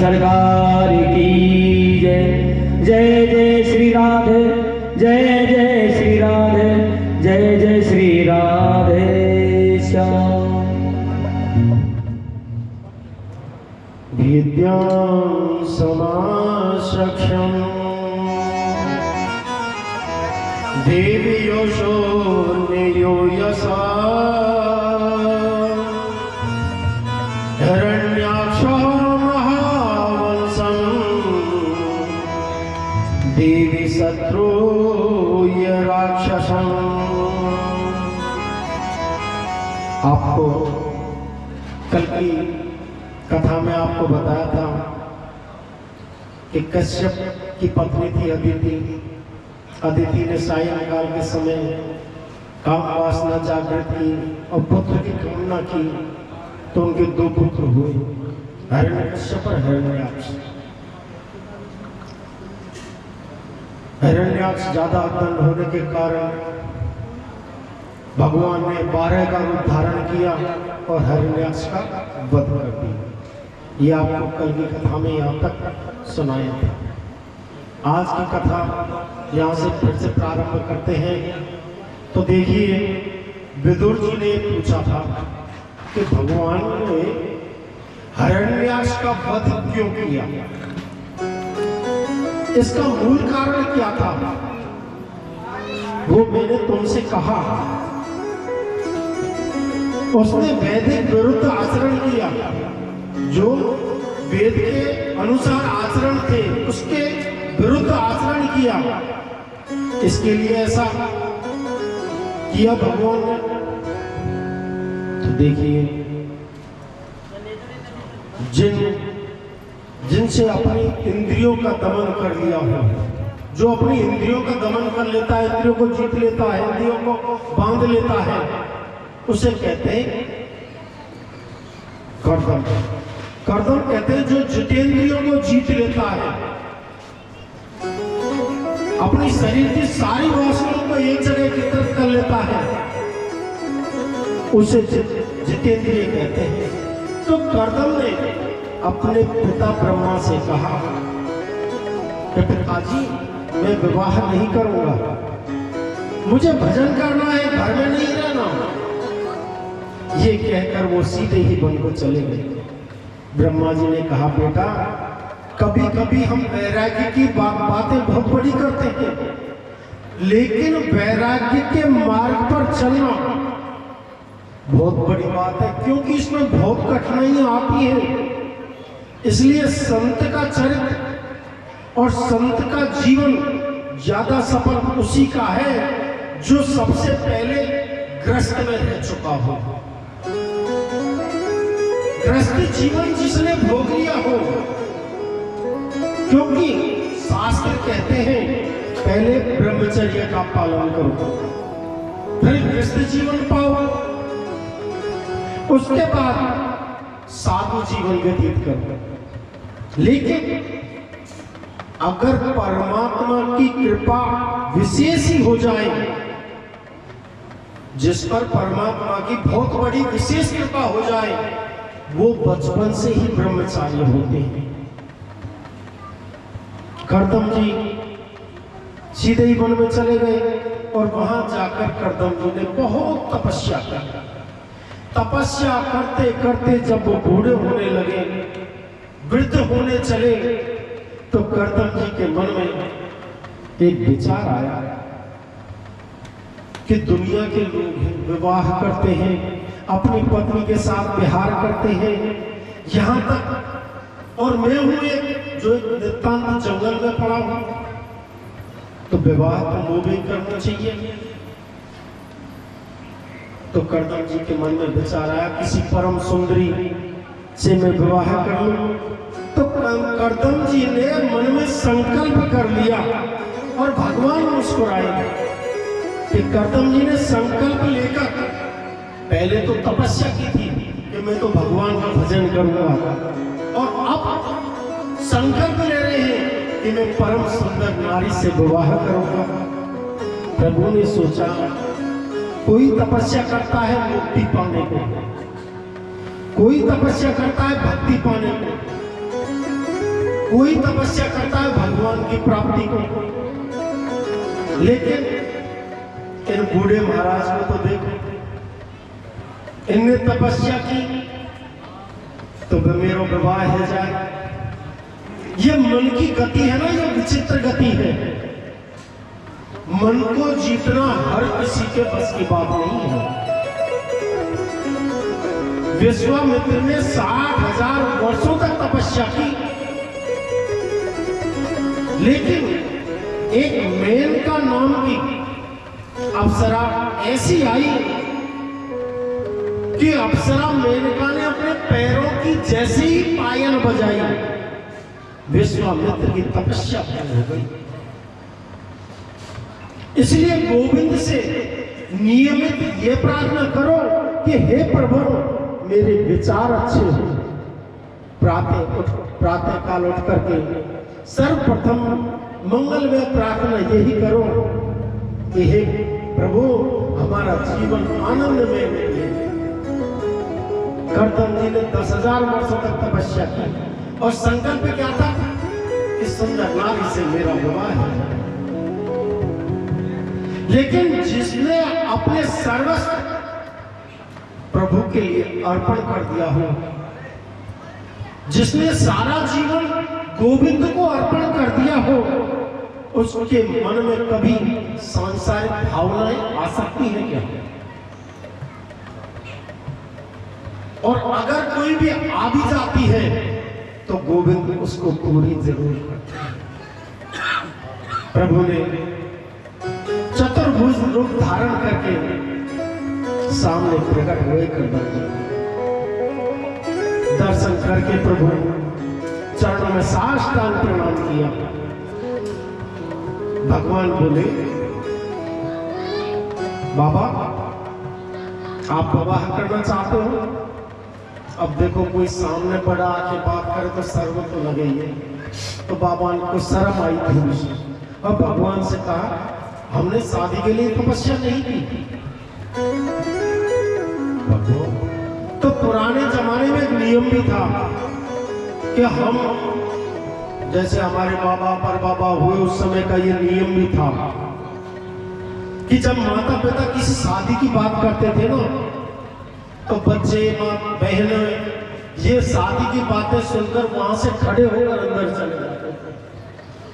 सरकार की जय। जय जय श्री राधे, जय जय श्री राधे, जय जय श्री राधे श्याम। विद्यां समाश्रक्ष्यं देवी योषो नियो यसा हिरण्याक्षो महावंशं देवी शत्रुय राक्षसं। आपको कल की कथा में आपको बताया था कि कश्यप की पत्नी थी अदिति। अदिति ने सायंकाल के समय काम वासना जागृत की और पुत्र की कामना की, तो उनके दो पुत्र हुए, हिरण्यकश्यप और हिरण्याक्ष। हिरण्याक्ष ज्यादा दंड होने के कारण भगवान ने 12 का रूप धारण किया और हिरण्याक्ष का वध कर दिया। ये आपको कल की कथा में यहाँ तक सुनाया था। आज की कथा यहाँ से फिर से प्रारंभ करते हैं। तो देखिए, विदुर जी ने पूछा था कि भगवान ने हिरण्याक्ष का वध क्यों किया, इसका मूल कारण क्या था। वो मैंने तुमसे कहा, उसने वैदिक विरुद्ध आचरण किया, जो वेद के अनुसार आचरण थे उसके विरुद्ध आचरण किया। इसके लिए ऐसा किया भगवान ने। तो देखिए, जिनसे अपनी इंद्रियों का दमन कर लिया हो, जो अपनी इंद्रियों का दमन कर लेता है, इंद्रियों को जीत लेता है, इंद्रियों को बांध लेता है, उसे कहते हैं कर्दम। कर्दम कहते हैं जो जितेंद्रियों को जीत लेता है, अपनी शरीर की सारी वासनाओं को एक जगह एकत्रित कर लेता है, उसे जितेंद्रिय कहते हैं। तो कर्दम ने अपने पिता ब्रह्मा से कहा कि पिताजी, मैं विवाह नहीं करूंगा, मुझे भजन करना है, घर में नहीं रहना। ये कहकर वो सीधे ही वन को चले गए। ब्रह्मा जी ने कहा, बेटा, कभी कभी हम वैराग्य की बातें बहुत बड़ी करते हैं, लेकिन वैराग्य के मार्ग पर चलना बहुत बड़ी बात है, क्योंकि इसमें बहुत कठिनाइयां आती हैं। इसलिए संत का चरित्र और संत का जीवन ज्यादा सफल उसी का है जो सबसे पहले ग्रस्त में रह चुका हो, ग्रस्त जीवन जिसने भोग लिया हो। क्योंकि शास्त्र कहते हैं पहले ब्रह्मचर्य का पालन करो, फिर ग्रस्त जीवन पाओ, उसके बाद साधु जीवन व्यतीत करो। लेकिन अगर परमात्मा की कृपा विशेष ही हो जाए, जिस पर परमात्मा की बहुत बड़ी विशेष कृपा हो जाए, वो बचपन से ही ब्रह्मचारी होते हैं। कर्दम जी सीधे ही वन में चले गए और वहां जाकर कर्दम जी ने बहुत तपस्या की। तपस्या करते करते जब वो बूढ़े होने लगे, वृद्ध होने चले, तो कर्दम जी के मन में एक विचार आया कि दुनिया के लोग विवाह करते हैं, अपनी पत्नी के साथ विहार करते हैं, यहां तक और मैं हूं जो एक नितांत जंगल में पड़ा हूं, तो विवाह तो मुझे करना चाहिए। तो कर्दम जी के मन में विचार आया, किसी परम सुंदरी से मैं विवाह कर लूं। तो कर्दम जी ने मन में संकल्प कर लिया और भगवान मुस्कुराए कि कर्दम जी ने संकल्प लेकर पहले तो तपस्या की थी कि मैं तो भगवान का भजन करूंगा, और अब संकल्प ले रहे हैं कि मैं परम सुंदर नारी से विवाह करूंगा। प्रभु ने सोचा, कोई तपस्या करता है मुक्ति पाने को, कोई तपस्या करता है भक्ति पाने को, कोई तपस्या करता है भगवान की प्राप्ति को, लेकिन इन बूढ़े महाराज को तो देखो, इनने तपस्या की तो मेरा विवाह हो जाए। ये मन की गति है ना, ये विचित्र गति है। मन को जीतना हर किसी के बस की बात नहीं है। विश्वामित्र ने 60,000 वर्षों तक तपस्या की, लेकिन एक मेनका नाम की अप्सरा ऐसी आई कि अप्सरा मेनका ने अपने पैरों की जैसी ही पायल बजाई, विश्वामित्र की तपस्या पूर्ण हो गई। इसलिए गोविंद से नियमित ये प्रार्थना करो कि हे प्रभु मेरे विचार अच्छे हो। प्रातः काल उठ करके सर्वप्रथम मंगलमय प्रार्थना यही करो कि हे प्रभु हमारा जीवन आनंदमय रहे। कर्दम जी ने 10,000 वर्षों तक तपस्या की और संकल्प क्या था कि सुंदर नारी से मेरा विवाह है। लेकिन जिसने अपने सर्वस्व प्रभु के लिए अर्पण कर दिया हो, जिसने सारा जीवन गोविंद को अर्पण कर दिया हो, उसके मन में कभी सांसारिक भावनाएं आ सकती हैं क्या? और अगर कोई भी आ भी जाती है तो गोविंद उसको पूरी जरूर करते हैं। प्रभु ने चतुर्भुज रूप धारण करके सामने प्रकट हुए कर दर्शन करके प्रभु चरणों में साष्टांग प्रणाम किया। भगवान बोले, बाबा आप विवाह करना चाहते हो? अब देखो कोई सामने बड़ा आके बात करे तो शर्म तो लगे ही है। तो बाबा को शर्म आई थोड़ी सी। अब भगवान से कहा, हमने शादी के लिए तपस्या नहीं की। तो पुराने जमाने में एक नियम भी था कि हम जैसे हमारे बाबा परबाबा हुए उस समय का ये नियम भी था कि जब माता पिता किसी शादी की बात करते थे ना, तो बच्चे माँ बहन ये शादी की बातें सुनकर वहां से खड़े होकर अंदर चले जाते थे।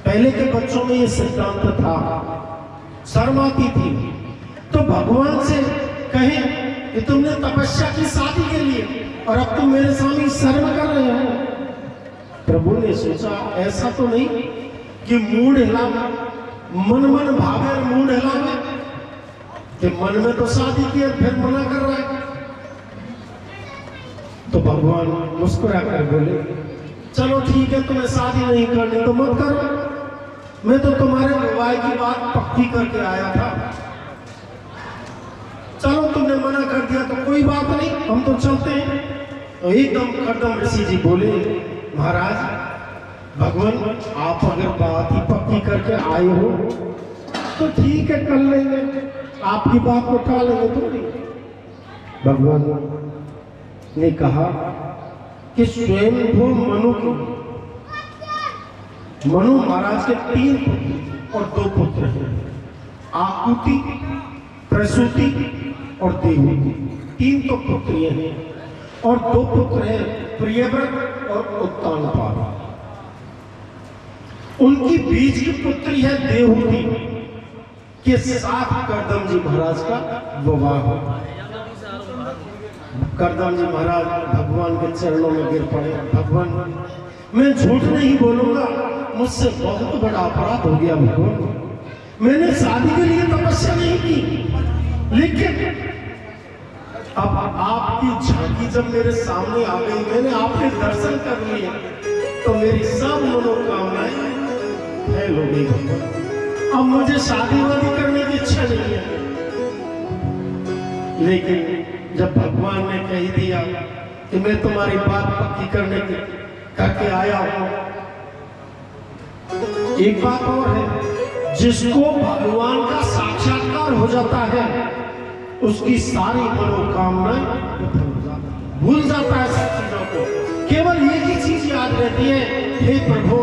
पहले के बच्चों में ये सिद्धांत था, शर्म आती थी। तो भगवान से कहें कि तुमने तपस्या की शादी के लिए और अब तुम मेरे सामने शर्म कर रहे हो। प्रभु ने सोचा ऐसा तो नहीं कि मूड हिलावे, मन मन भावे और मूड हिलावे, कि मन में तो शादी की और फिर मना कर रहा है। तो भगवान मुस्कुरा कर बोले, चलो ठीक है, तुम्हें शादी नहीं करनी तो मत करो, मैं तो तुम्हारे विवाह की बात पक्की करके आया था। चलो तुमने मना कर दिया तो कोई बात नहीं, हम तो चलते हैं। तो एकदम कर्दम ऋषि जी बोले, महाराज भगवान आप अगर बात ही पक्की करके आए हो तो ठीक है, कर लेंगे, आपकी बात को टाल लेंगे थोड़ी। भगवान ने कहा कि स्वयंभू मनु महाराज के 3 पुत्र और 2 पुत्र हैं, आकुति, प्रसूति और देवहूति। 3 तो पुत्रियां हैं और 2 पुत्र हैं, प्रियव्रत और उत्तानपाद। उनकी बीच की पुत्री है देवहूति, के साथ कर्दम जी महाराज का विवाह हो। कर्दम जी महाराज भगवान के चरणों में गिर पड़े। भगवान मैं झूठ नहीं बोलूंगा, मुझसे बहुत बड़ा अपराध हो गया भगवान। मैंने शादी के लिए तपस्या नहीं की, लेकिन अब आपकी झांकी जब मेरे सामने आ गई, मैंने आपके दर्शन कर लिए, तो मेरी सब मनोकामनाएं फैल हो गई भगवान। अब मुझे शादी वादी करने की इच्छा नहीं है। लेकिन जब भगवान ने कह दिया कि मैं तुम्हारी बात पक्की करने के करके आया हूं, एक बात और है, जिसको भगवान का साक्षात्कार हो जाता है उसकी सारी मनोकामनाएं भूल जाता है सब चीजों को, केवल एक ही चीज याद रहती है, हे प्रभु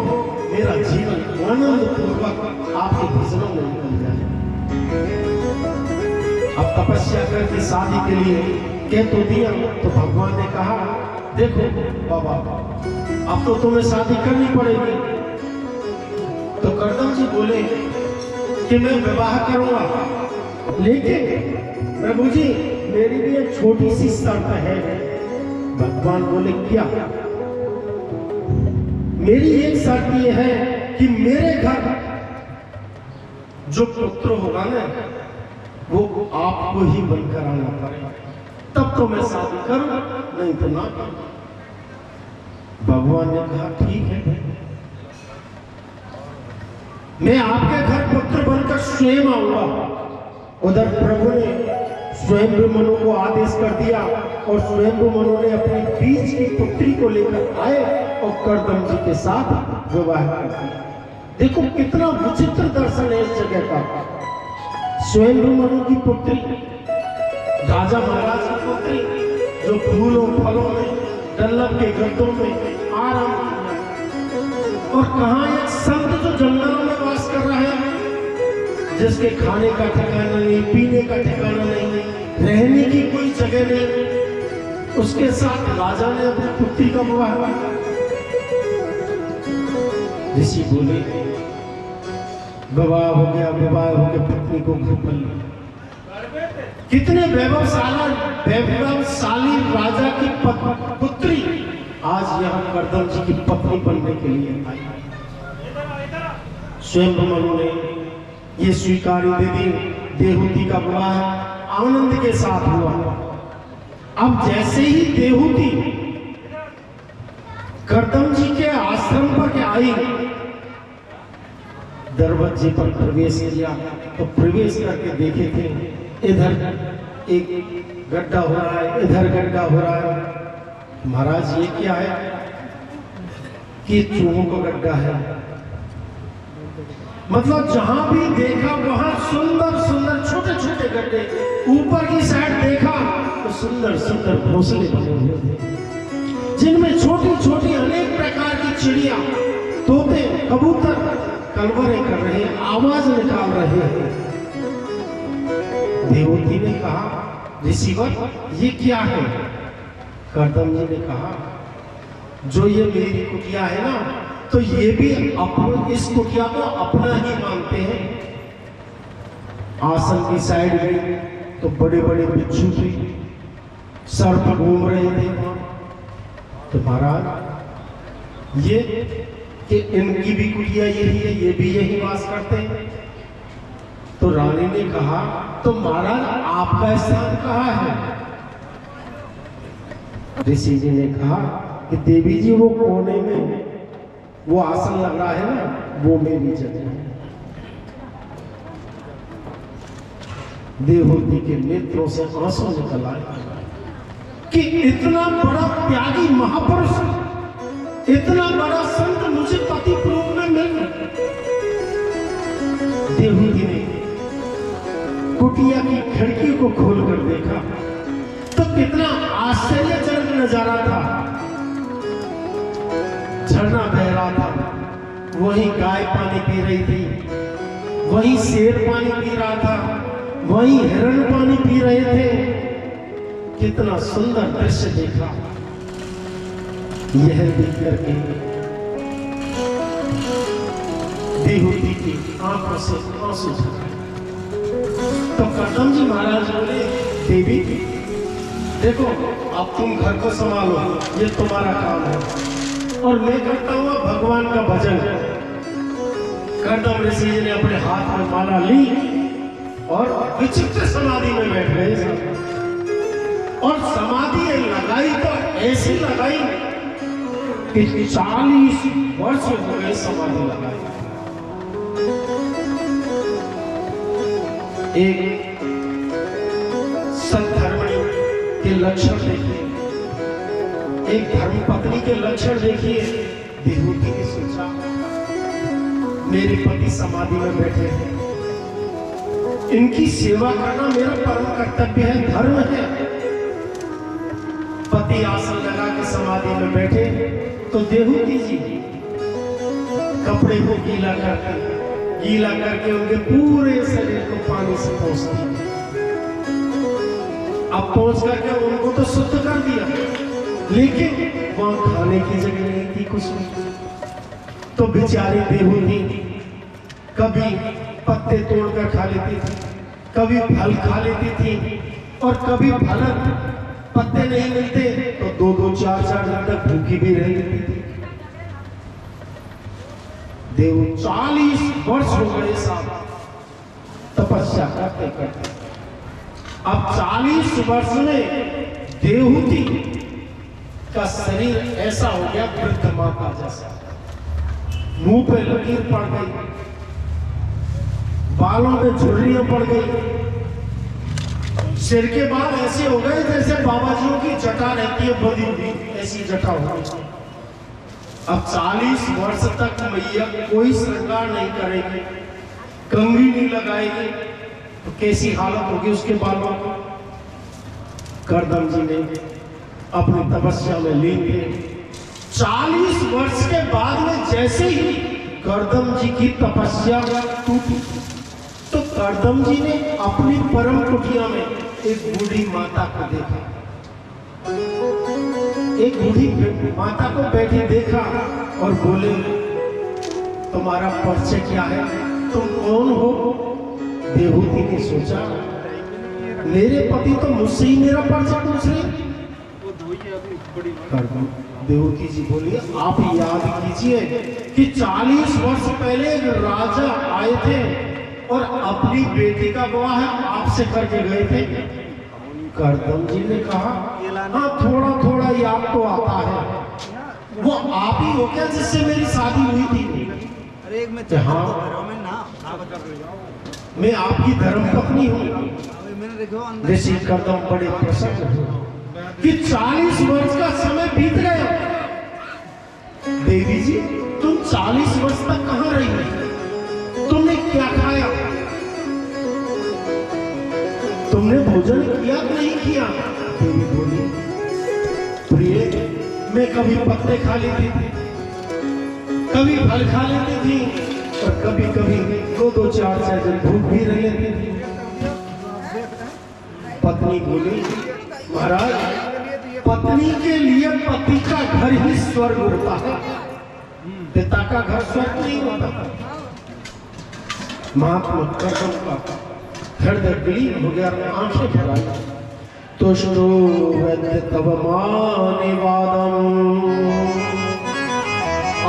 मेरा जीवन आनंद पूर्वक आपके भजनों में निकल जाए। अब तपस्या करके शादी के लिए कह तो दिया, तो भगवान ने कहा देखो बाबा अब तो तुम्हें शादी करनी पड़ेगी। तो कर्दम जी बोले कि मैं विवाह करूंगा, लेकिन प्रभु जी मेरी भी एक छोटी सी शर्त है। भगवान बोले क्या? मेरी एक शर्त ये है कि मेरे घर जो पुत्र होगा ना वो आपको ही बनकर आना पड़ेगा, तब तो मैं शादी करूं, नहीं तो ना करूं। भगवान ने कहा ठीक है, मैं आपके घर पुत्र बनकर स्वयं आऊंगा। उधर प्रभु ने स्वयं मनु को आदेश कर दिया और स्वयं मनु ने अपनी बीच की पुत्री को लेकर आए और कर्दम जी के साथ विवाह कर दिया। देखो कितना विचित्र दर्शन है इस जगह का। स्वयं मनु की पुत्री, राजा महाराज की पुत्री, जो फूलों फलों में डल्लभ के गड्ढों में आराम किया, और कहाँ एक संत जो जंगलों में वास कर रहा है, जिसके खाने का ठिकाना नहीं, पीने का ठिकाना नहीं, रहने की कोई जगह नहीं, उसके साथ राजा ने अपनी पुत्री का विवाह किया। ऋषि बोले विवाह हो गया, विवाह हो गया, पत्नी को घर पर लिया। कितने वैभवशाली राजा की पुत्री आज यहाँ कर्दम जी की पत्नी बनने के लिए आई। स्वयं मनु ने ये स्वीकारी दे दी, देहूती का विवाह आनंद के साथ हुआ। अब जैसे ही देहूती कर्दम जी के आश्रम पर आई, दरवाजे पर प्रवेश किया तो प्रवेश करके देखे थे इधर एक गड्ढा हो रहा है, इधर गड्ढा हो रहा है। महाराज ये क्या है? कि चूहों का गड्ढा है। मतलब जहां भी देखा वहां सुंदर सुंदर छोटे छोटे गड्ढे, ऊपर की साइड देखा तो सुंदर सुंदर घोंसले बने हुए थे, जिनमें छोटी छोटी अनेक प्रकार की चिड़िया, तोते, कबूतर कलवरे कर रहे हैं, आवाज निकाल रहे हैं। देवती ने कहा ऋषिवर ये क्या है? कर्दम जी ने कहा जो ये मेरी कुटिया है ना, तो ये भी इस कुटिया को अपना ही मानते हैं। आसन की साइड में तो बड़े बड़े बिच्छू थे, सर्प घूम रहे थे। तो महाराज ये कि इनकी भी कुटिया यही है, ये भी यही वास करते हैं। तो रानी ने कहा तो महाराज आपका स्थान कहाँ है? ऋषि जी ने कहा कि देवी जी वो कोने में वो आसन लग रहा है ना, वो मेरी जगह है। देवहूति के नेत्रों से आंसू निकल आए कि इतना बड़ा त्यागी महापुरुष, इतना बड़ा संत मुझे पति रूप में मिल। देवहूति ने कुटिया की खिड़की को खोलकर देखा तो कितना आश्चर्यजनक नजारा था। झरना बह रहा था, वहीं गाय पानी पी रही थी, वहीं शेर पानी पी रहा था, वहीं हिरण पानी पी रहे थे। कितना सुंदर दृश्य देखा। यह देख करके देवहूति की आंखों से आंसू झरे। तो कर्दम जी महाराज बोले देवी देखो अब तुम घर को संभालो, ये तुम्हारा काम है, और मैं करता हूँ भगवान का भजन। कर्दम ऋषि ने अपने हाथ में माला ली और विचित्र समाधि में बैठ गए। और समाधि लगाई तो ऐसी लगाई कि 40 वर्ष हो गए समाधि लगाई। एक सद्धर्मणी के लक्षण देखिए, एक धर्मपत्नी के लक्षण देखिए। देवहूति ने सोचा मेरे पति समाधि में बैठे हैं, इनकी सेवा करना मेरा परम कर्तव्य है, धर्म है। पति पति आसन लगा के समाधि में बैठे तो देहूती जी कपड़े को गीला करके उनके पूरे शरीर को पानी से पोंछती। अब पोंछ करके उनको तो शुद्ध कर दिया, लेकिन वहां खाने की जगह नहीं थी कुछ नहीं। तो बेचारी देहूती कभी पत्ते तोड़कर खा लेती थी, कभी फल खा लेती थी, और कभी फल पत्ते नहीं मिलते तो 2-2 4-4 दिन तक भूखी भी रह लेती थी। देव 40 वर्ष हो गए साहब तपस्या करते करते। अब 40 वर्ष में देहूती का शरीर ऐसा हो गया वृद्ध माता जैसा, मुंह पे लकीर पड़ गई, बालों में झुर्रियां पड़ गई, सिर के बाल ऐसे हो गए जैसे बाबा जी की जटा रहती है बंधी हुई, ऐसी जटा हो गई। अब 40 वर्ष तक मैया कोई श्रृंगार नहीं करेगी, कंघी नहीं लगाएगी, तो कैसी हालत होगी उसके बालों को। करदम जी ने अपनी तपस्या में लीन थे। 40 वर्ष के बाद में जैसे ही करदम जी की तपस्या टूटी तो करदम जी ने अपनी परम कुटिया में एक बूढ़ी माता को देखा। एक बूढ़ी माता को बैठी देखा और बोले, तुम्हारा परिचय क्या है, तुम कौन हो? देहूती ने सोचा, मेरे पति तो मुझसे ही मेरा परिचय पूछ रहे। देहूती जी बोली, आप याद कीजिए कि 40 वर्ष पहले एक राजा आए थे और अपनी बेटी का विवाह आपसे करके गए थे। करदम जी ने कहा, हाँ थोड़ा थोड़ा याद तो आता है। वो आप ही हो क्या जिससे मेरी शादी हुई थी? अरे एक में हाँ, मैं आपकी धर्म पत्नी हूँ। ऋषि करदम बड़े प्रसन्न हुए कि 40 वर्ष का समय बीत गया। देवी जी, तुम 40 वर्ष तक कहाँ रही? तुमने क्या खाया? तुमने भोजन किया कि नहीं किया? देवी बोली, प्रिय, मैं कभी पत्ते खा लेती थी, कभी फल खा लेती थी, और कभी कभी 2-2 4-4 दिन भूख भी रह लेती थी। पत्नी बोली, महाराज, पत्नी के लिए पति का घर ही स्वर्ग होता है, पिता का घर स्वर्ग नहीं होता। महात्मा करदम का हृदय विलीन हो गया, आंखें भर आई। तुष्टो वैद्य तव मानिवादम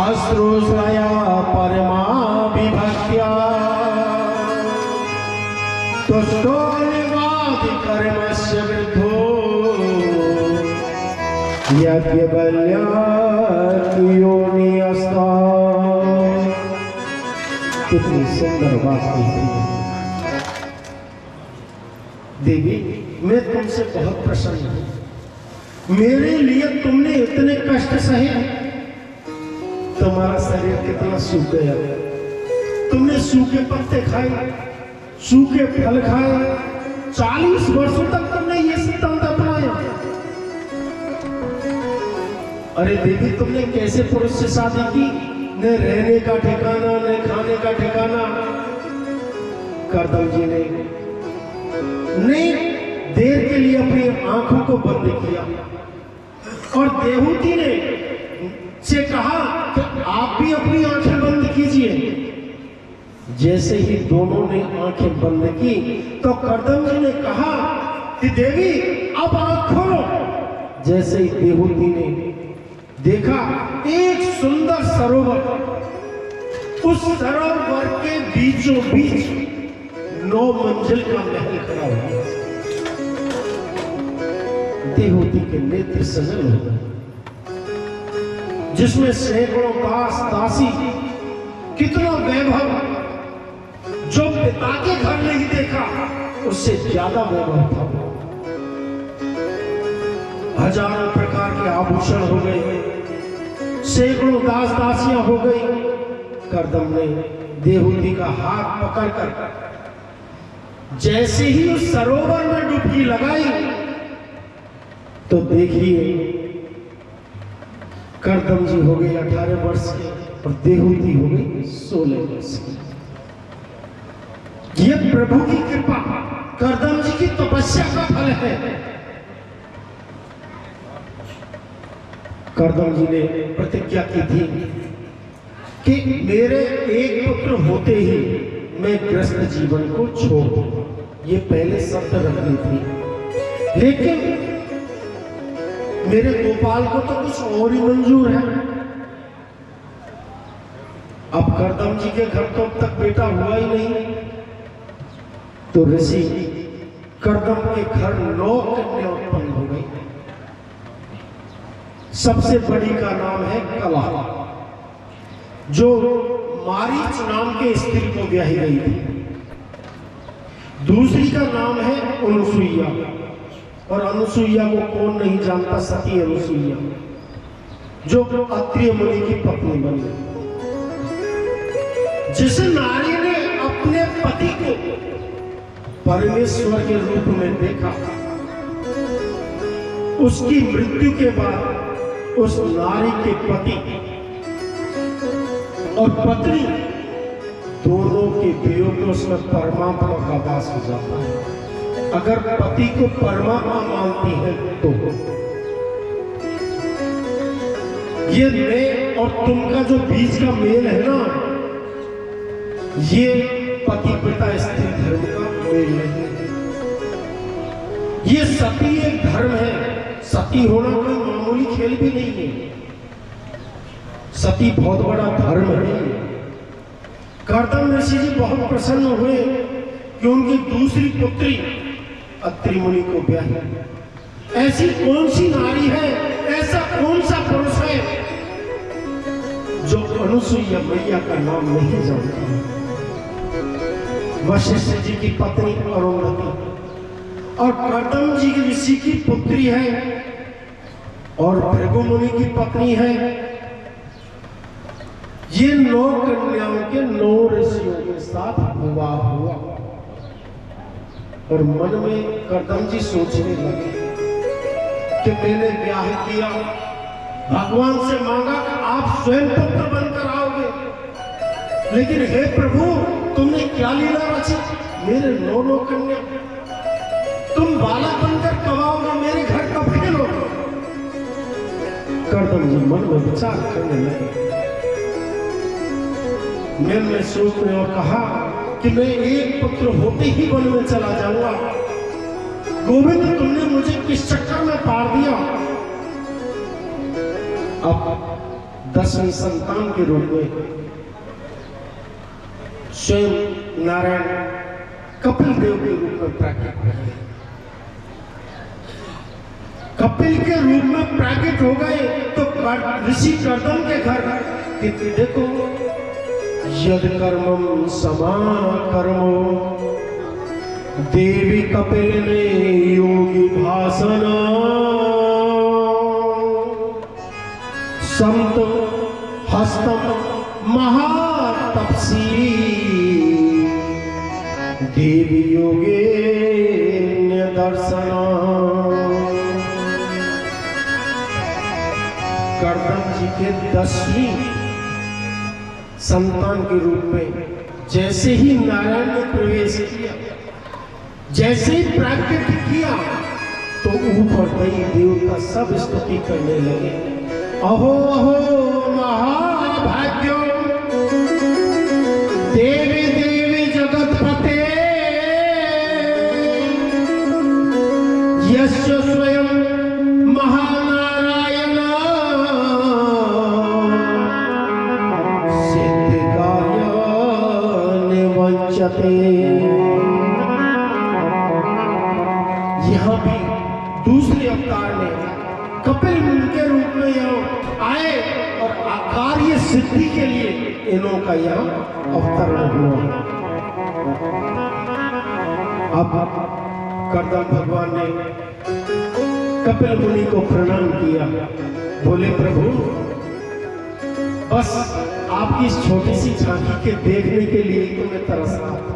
अश्रुश्रया परमाभिभक्त्या तुष्टो निवादि कर्मस्य वृद्धो यज्ञबल्या योनियस्ता। कितनी सुंदर बात कही देवी, मैं तुमसे बहुत प्रसन्न हूं। मेरे लिए तुमने इतने कष्ट सहे, तुम्हारा शरीर कितना सूख गया, तुमने सूखे पत्ते खाए, सूखे फल खाए, 40 वर्षों तक तुमने ये सिद्धांत अपनाया। अरे देवी, तुमने कैसे पुरुष से शादी की? न रहने का ठिकाना, न खाने का ठिकाना। करदम जी ने देर के लिए अपनी आंखों को बंद किया और देहूती ने से कहा कि आप भी अपनी आंखें बंद कीजिए। जैसे ही दोनों ने आंखें बंद की तो करदम जी ने कहा कि देवी, अब आंख खोलो। जैसे ही देहूती ने देखा एक सुंदर सरोवर, उस सरोवर के बीचों बीच 9 मंजिल का महल खड़ा हुआ। देहूती के नेत्र सजल हो गए, जिसमें सैकड़ों दास दासी, कितना वैभव, जो पिता के घर नहीं देखा उससे ज्यादा वैभव था। हजारों प्रकार के आभूषण हो गए, सैकड़ों दास दासियां हो गई। करदम ने देहूती का हाथ पकड़कर जैसे ही उस सरोवर में डुबकी लगाई तो देखिए करदम जी हो गए 18 वर्ष के और देहूती हो गई 16 वर्ष की। ये प्रभु की कृपा, करदम जी की तपस्या का फल है। करदम जी ने प्रतिज्ञा की थी कि मेरे एक पुत्र होते ही मैं ग्रस्त जीवन को छोड़ दूंगा। ये पहले शब्द रखनी थी, लेकिन मेरे गोपाल को तो कुछ और ही मंजूर है। अब करदम जी के घर तो अब तक बेटा हुआ ही नहीं, तो ऋषि करदम के घर 9 कन्या उत्पन्न हो गई। सबसे बड़ी का नाम है कला, जो मारीच नाम के स्त्री को ब्याही गई थी। दूसरी का नाम है अनुसुईया, और अनुसुईया को कौन नहीं जानता, सती अनुसुईया, जो अत्रि मुनि की पत्नी बनी। जिस नारी ने अपने पति को परमेश्वर के रूप में देखा, उसकी मृत्यु के बाद उस नारी के पति और पत्नी दोनों के वियोग में उसमें परमात्मा का वास हो जाता है। अगर पति को परमात्मा मानती है तो ये मैं और तुम का जो बीच का मेल है ना, ये पति पिता स्त्री धर्म का मेल नहीं है। ये सती एक धर्म है। सती होना कोई मामूली खेल भी नहीं है। सती बहुत बड़ा धर्म है। करदम ऋषि जी बहुत प्रसन्न हुए कि उनकी दूसरी पुत्री अत्रि मुनि को ब्याही। ऐसी कौन सी नारी है, ऐसा कौन सा पुरुष है जो अनुसुईया मैया का नाम नहीं जानता। वशिष्ठ जी की पत्नी अरुंधति और करदम जी ऋषि की पुत्री है, और भृगु मुनि की पत्नी है। ये 9 कन्याओं के 9 ऋषियों के साथ विवाह हुआ। और मन में करदम जी सोचने लगे कि मैंने ब्याह किया, भगवान से मांगा कि आप स्वयं पुत्र बनकर आओगे, लेकिन हे प्रभु तुमने क्या लीला रची, मेरे 9 कन्या, तुम बालक बनकर कब आओगे, मेरे घर कब खेलोगे। करदम जी मन में विचार करने लगे। मैंने सोचने और कहा कि मैं एक पुत्र होते ही वन में चला जाऊंगा। गोविंद तुमने मुझे किस चक्कर में पार दिया। अब 10वीं संतान के रूप में स्वयं नारायण कपिल देव के रूप में प्रकट हुए। कपिल के रूप में प्रकट हो गए तो ऋषि करदम के घर देखो, यद कर्मम समाकर्मो देवी कपिल ने योगी भाषण संत हस्तम महातपसी देवी योगे दर्शन। करदम जी के 10वीं संतान के रूप में जैसे ही नारायण ने प्रवेश किया, जैसे ही प्रकट किया, तो ऊपर कई देवता सब स्तुति करने लगे। अहो अहो महाभाग्यो देवी देवी जगतपते यस्य स्वयं महानारायण सिद्धिकार्य निवंचते। यहाँ भी दूसरे अवतार में कपिल मुनि के रूप में यहाँ आए और कार्य सिद्धि के लिए इन्हों का यहाँ अवतरण हुआ। अब करदम भगवान ने कपिल मुनि को प्रणाम किया, बोले प्रभु बस आपकी इस छोटी सी झांकी के देखने के लिए तो मैं तरस रहा था।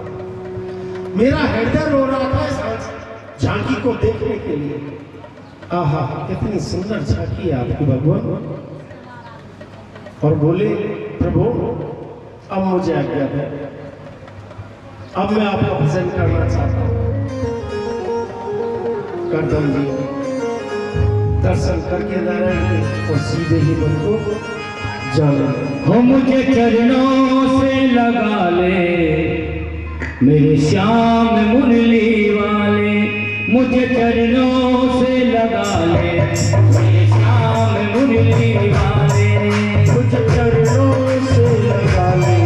मेरा हृदय रो रहा था इस झांकी को देखने के लिए। आहा, कितनी सुंदर झांकी है आपकी भगवान। और बोले, प्रभु अब मुझे आज्ञा दे, अब मैं आपका भजन करना चाहता हूँ। करदम जी दर्शन करके नारायण और सीधे ही मन को जाना। हो मुझे चरणों से लगा ले मेरे श्याम मुरली वाले, मुझे चरणों से लगा ले मेरे श्याम मुरली वाले, मुझे चरणों से लगा ले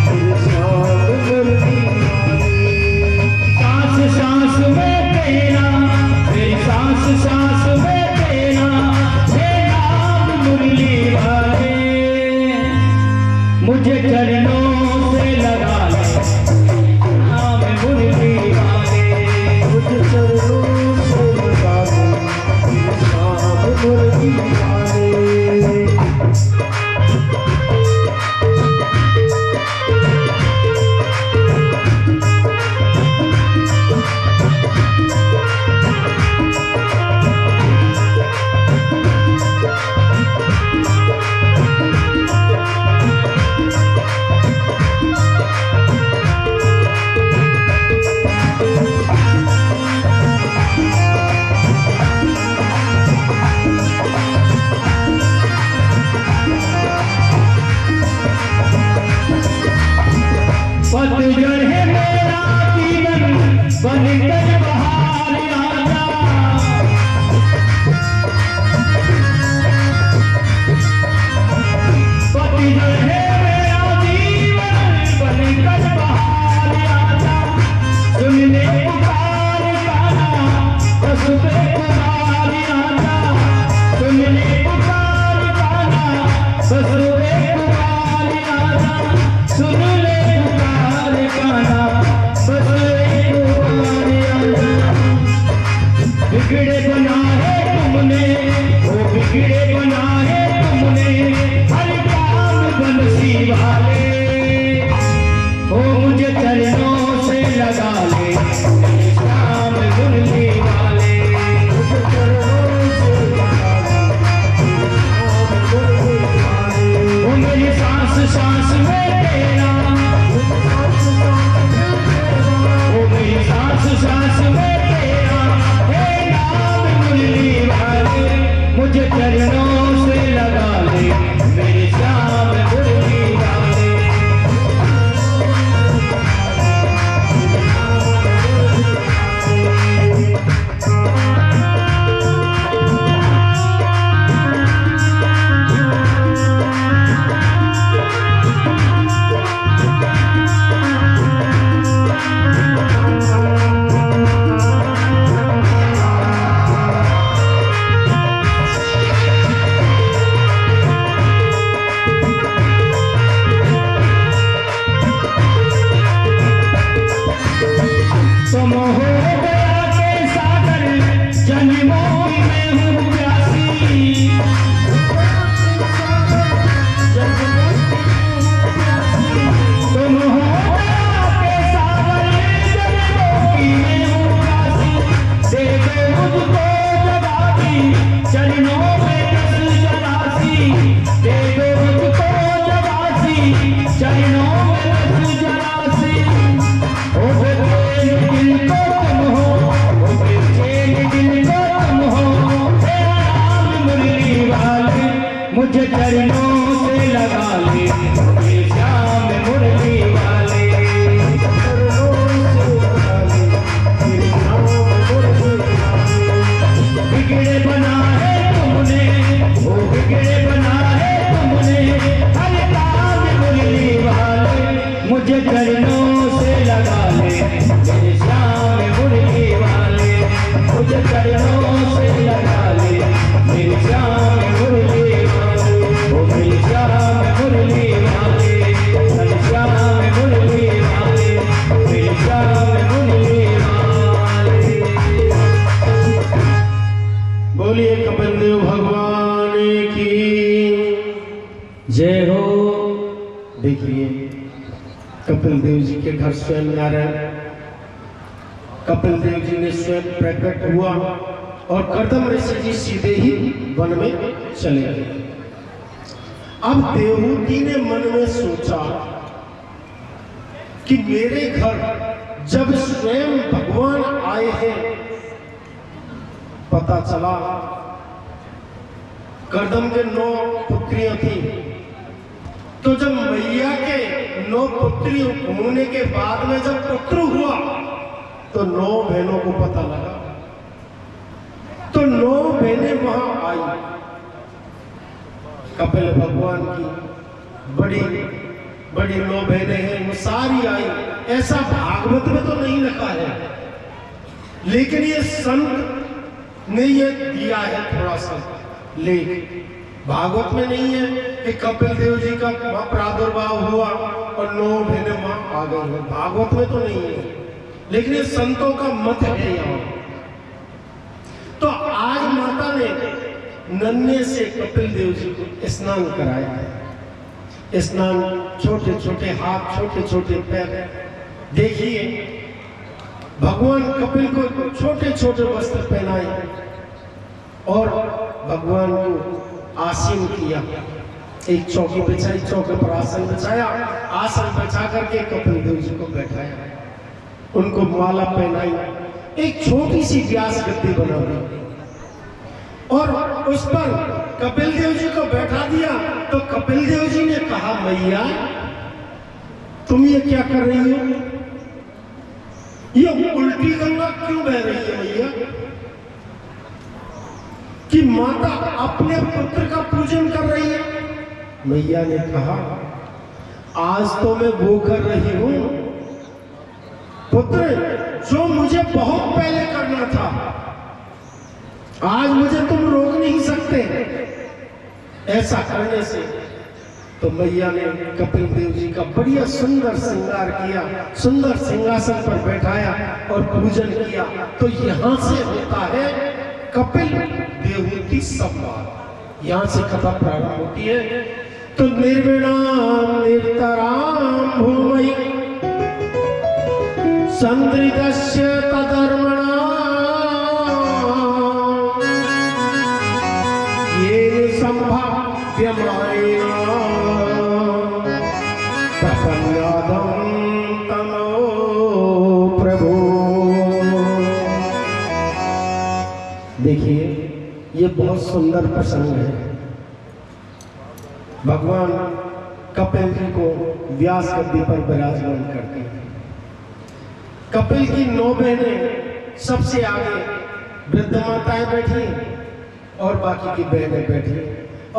मेरे श्याम मुरली वाले। सांस सांस में तेरा, मेरी सांस सांस में तेरा, हे नाम मुरली वाले, मुझे चरणों से लगा ले नाम मुरली वाले, मुझे चरणों से लगा ले मेरे श्याम मुरली वाले। पतझड़ है मेरा जीवन बनकर बहार आजा, पतझड़ है मेरा जीवन बनकर बहार आजा, सुन ले पुकार कान्हा बस बेकरार आजा, सुन ले पुकार कान्हा बस बेकरार आजा, सुन ले बिगड़े बना है तुमने, वो बिगड़े बना है तुमने, हर काम बंसी वाले, ओ मुझे चरणों से लगा ले मेरे श्याम मुरली वाले, मुझे चरणों से लगा ले मेरे श्याम मुरली वाले। ओ मेरी सांस सांस में तेरा, ओ मेरी सांस सांस में तेरा, हे नाम मुरली वाले, मुझे चरणों से लगा ले मेरे श्याम मुरली वाले। तुम हो गया के सागर जन्मों में हूँ प्यासी, तुम हो गया के सागर जन्मों में हूँ प्यासी, दे दो मुझको जवाबी चरणों में रस जरासी, दे दो मुझको जवासी चरणों में रस जरासी, ओ दिल को तुम हो, ओ बेचैन दिल को तुम हो, तेरा नाम मुरली वाले, मुझे चरणों से लगा ले मेरे श्याम मुरली वाले, चरणों से लगा ले मेरे श्याम मुरली वाले। बिगड़े बना है तुमने, ओ बिगड़े बना है तुमने, हर काम मुरली वाले, मुझे चरणों से लगा ले मेरे श्याम मुरली वाले, मुझे चरणों से लगा ले मेरे श्याम मुरली वाले, ओ मेरे श्याम मुरली वाले, मेरे श्याम मुरली वाले, मेरे श्याम मुरली वाले। बोलिए कपिल देव भगवान की जय हो। देखिए कपिल देव जी के घर स्वयं नारायण, कपिल देव जी ने स्वयं प्रकट हुआ और कर्दम ऋषि जी सीधे ही वन में चले गए। अब देवहूति ने मन में सोचा कि मेरे घर जब स्वयं भगवान आए हैं, पता चला कर्दम के 9 पुत्रियां थी, तो जब मैया के 9 पुत्री होने के बाद में जब पुत्र हुआ तो 9 बहनों को पता लगा, तो 9 बहनें वहां आई। कपिल भगवान की बड़ी बड़ी 9 बहनें हैं, वो सारी आई। ऐसा भागवत में तो नहीं लिखा है, लेकिन ये संत ने ये दिया है थोड़ा सा लेख। भागवत में नहीं है कि कपिल देव जी का वहां प्रादुर्भाव हुआ और 9 बहनें वहां आ गई हैं, भागवत में तो नहीं है, लेकिन ये संतों का मत है यहाँ। तो आज माता ने नन्हे से कपिल देव जी को स्नान कराया है। स्नान, छोटे छोटे हाथ, छोटे छोटे पैर। देखिए भगवान कपिल को छोटे छोटे वस्त्र पहनाए और भगवान को आसीन किया। एक चौकी बिछाई, चौके पर आसन बिछाया, आसन बिछा करके कपिल देव जी को बैठाया, उनको माला पहनाई, एक छोटी सी व्यास गद्दी बना दी और उस पर कपिल देव जी को बैठा दिया। तो कपिल देव जी ने कहा, मैया तुम ये क्या कर रही हो? ये उल्टी गंगा क्यों बह रही है मैया? कि माता अपने पुत्र का पूजन कर रही है। मैया ने कहा, आज तो मैं वो कर रही हूं पुत्र जो मुझे बहुत पहले करना था, आज मुझे तुम रोक नहीं सकते ऐसा करने से। तो मैया ने कपिल देव जी का बढ़िया सुंदर श्रृंगार किया, सुंदर सिंहासन पर बैठाया और पूजन किया। तो यहां से होता है कपिल देवहूति संवाद, यहां से कथा प्रारंभ होती है। तो निर्विणाम निर्तराम भूमि संदृतस्य तदर्मणा ये संभाव्यमानेन प्रपन्नादं तमो प्रभु। देखिए ये बहुत सुंदर प्रसंग है। भगवान कपिल जी को व्यास गद्दी पर विराजमान करते हैं। कपिल की 9 बहनें सबसे आगे वृद्ध माताएं बैठी और बाकी की बहनें बैठी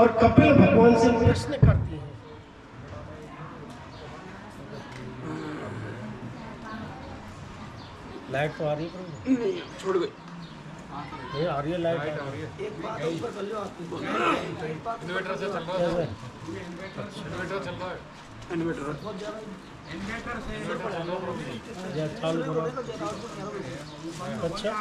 और कपिल भगवान से प्रश्न करती हैं। लाइट तो आ रही है? नहीं, छोड़ गई। ये आ रही है लाइट। एक बात ऊपर कर लो, इन्वर्टर से चल रहा है। इन्वर्टर चल रहा है। इन्वर्टर से चालू करो। अच्छा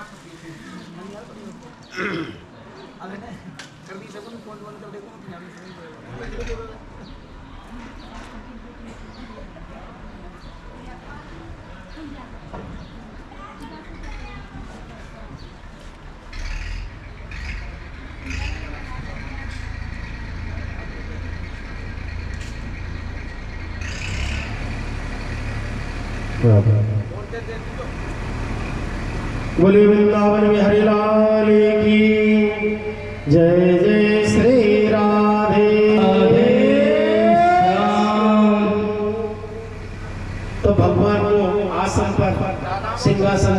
बोले वृंदावन बिहारी लाल की जय। जय श्री राधे श्याम। तो भगवान को आसन पर सिंहासन